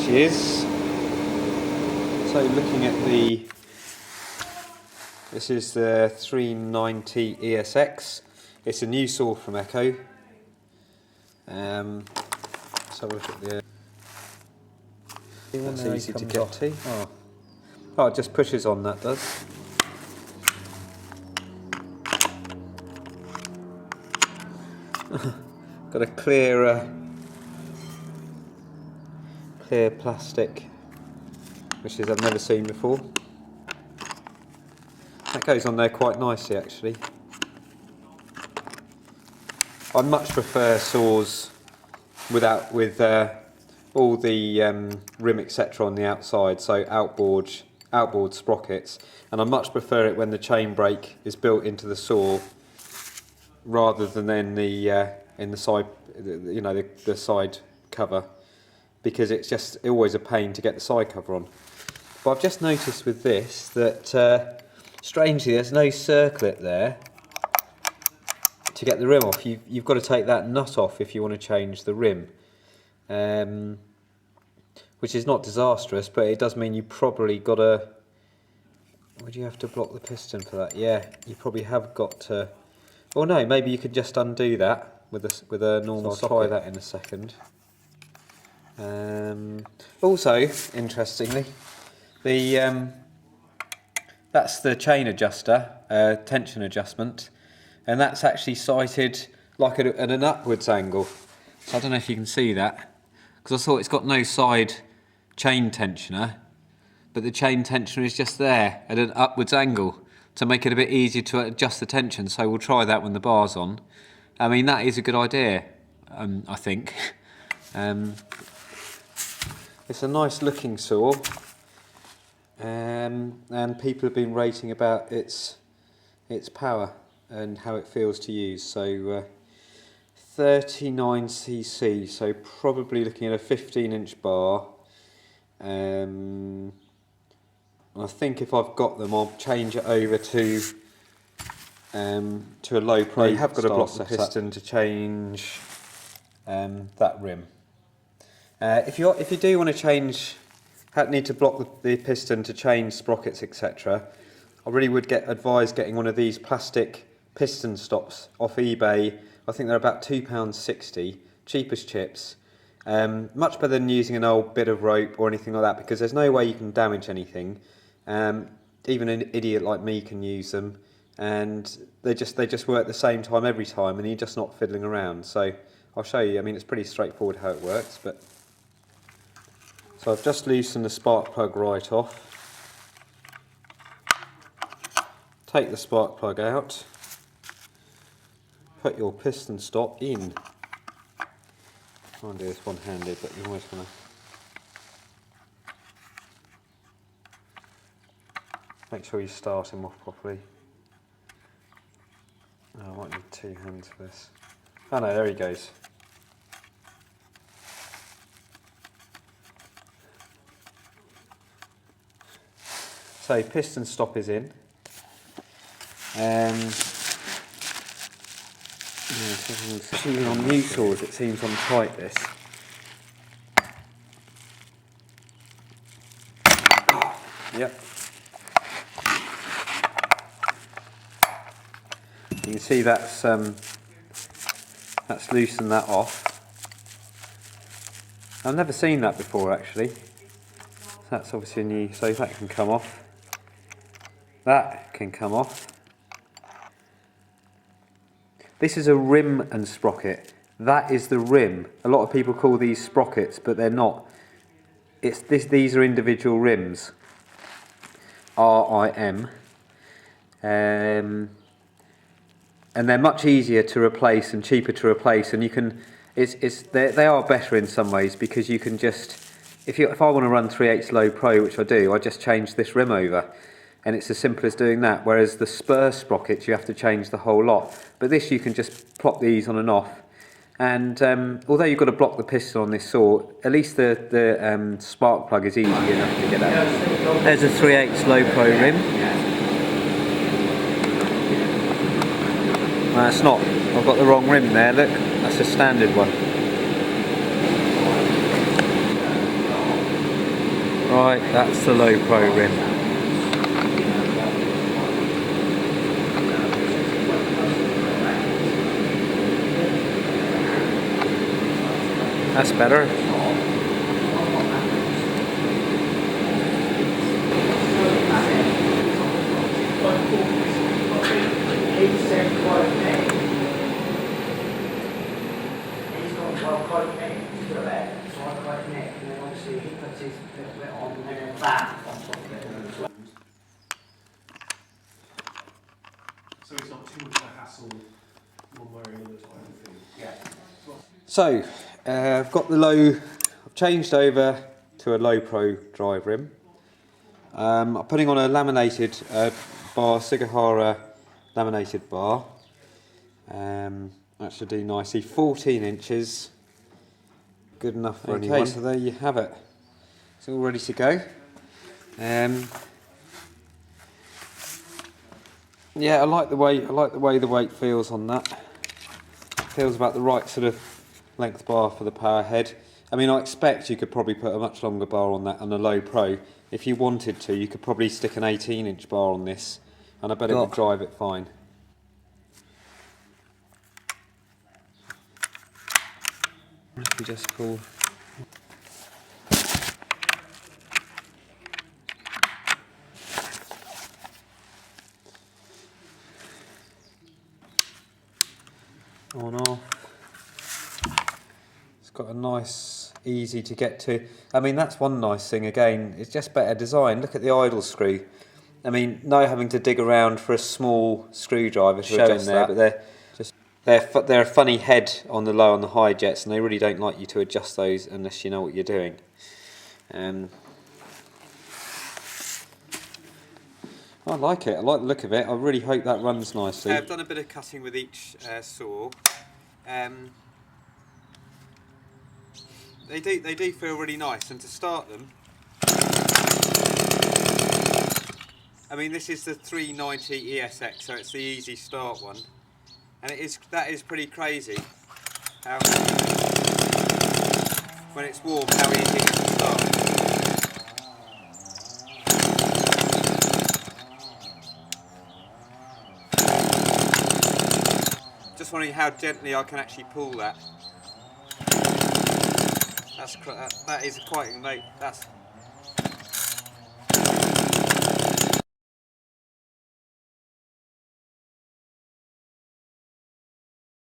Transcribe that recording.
she is. So looking at this is the 390 ESX. It's a new saw from Echo. So look at the. That's easy to get to. Oh, it just pushes on, that does. Got a clear plastic, which I've never seen before. That goes on there quite nicely, actually. I much prefer saws with all the rim etc. on the outside, so outboard sprockets, and I much prefer it when the chain brake is built into the saw rather than in the side, you know, the side cover, because it's just always a pain to get the side cover on. But I've just noticed with this that strangely there's no circlip there to get the rim off. You've got to take that nut off if you want to change the rim, which is not disastrous, but it does mean you probably got to. Would you have to block the piston for that? Yeah, you probably have got to. Or no, maybe you could just undo that with a normal socket. I'll try that in a second. Also, interestingly, that's the chain adjuster, tension adjustment, and that's actually sighted like at an upwards angle. So I don't know if you can see that, because I thought it's got no side chain tensioner, but the chain tensioner is just there at an upwards angle to make it a bit easier to adjust the tension. So we'll try that when the bar's on. I mean, that is a good idea, I think. It's a nice looking saw, and people have been rating about its power and how it feels to use. So 39cc, so probably looking at a 15-inch bar. I think if I've got them, I'll change it over to a low pro. You have got to block the piston to change that rim. If you do want to need to block the piston to change sprockets etc., I really would advise getting one of these plastic piston stops off eBay. I think they're about £2.60, cheap as chips. Much better than using an old bit of rope or anything like that, because there's no way you can damage anything. Even an idiot like me can use them, and they just work the same time every time, and you're just not fiddling around. So I'll show you. I mean, it's pretty straightforward how it works. But so I've just loosened the spark plug right off. Take the spark plug out. Put your piston stop in. Try and do this one-handed, but you're always going to make sure you start him off properly. Oh, I might need two hands for this. Oh no, there he goes. So piston stop is in. Even on new saws it seems on tight this. Yep. You can see that's loosened that off. I've never seen that before actually. That's obviously a new, so that can come off. That can come off. This is a rim and sprocket. That is the rim. A lot of people call these sprockets, but they're not. These are individual rims. RIM. And they're much easier to replace and cheaper to replace, and you can. They are better in some ways, because you can just, if I want to run 3/8 low pro, which I do, I just change this rim over, and it's as simple as doing that. Whereas the spur sprockets, you have to change the whole lot. But this, you can just plop these on and off, and although you've got to block the piston on this saw, at least the spark plug is easy enough to get out. There's a 3/8 low pro rim. That's not, I've got the wrong rim there, look, that's a standard one. Right, that's the low pro rim. That's better. So it's not too much of a hassle one way or another type of thing. Yeah. So, I've got the low, I've changed over to a low pro drive rim. I'm putting on a laminated bar, Husqvarna laminated bar. That should do nicely. 14 inches, good enough for anyone. Okay, so there you have it. It's all ready to go. Yeah, I like the way the weight feels on that. Feels about the right sort of length bar for the power head. I mean, I expect you could probably put a much longer bar on that on a low pro. If you wanted to, you could probably stick an 18-inch bar on this, and I bet it would drive it fine. If we just pull. On off. It's got a nice, easy to get to. I mean, that's one nice thing again. It's just better design. Look at the idle screw. I mean, no having to dig around for a small screwdriver to adjust there, but they're a funny head on the low and the high jets, and they really don't like you to adjust those unless you know what you're doing. I like it. I like the look of it. I really hope that runs nicely. I've done a bit of cutting with each saw. They do feel really nice, and to start them, I mean, this is the 390 ESX, so it's the easy start one, and that is pretty crazy. How when it's warm, how easy it is to start. Just wondering how gently I can actually pull that. That is quite, mate. That's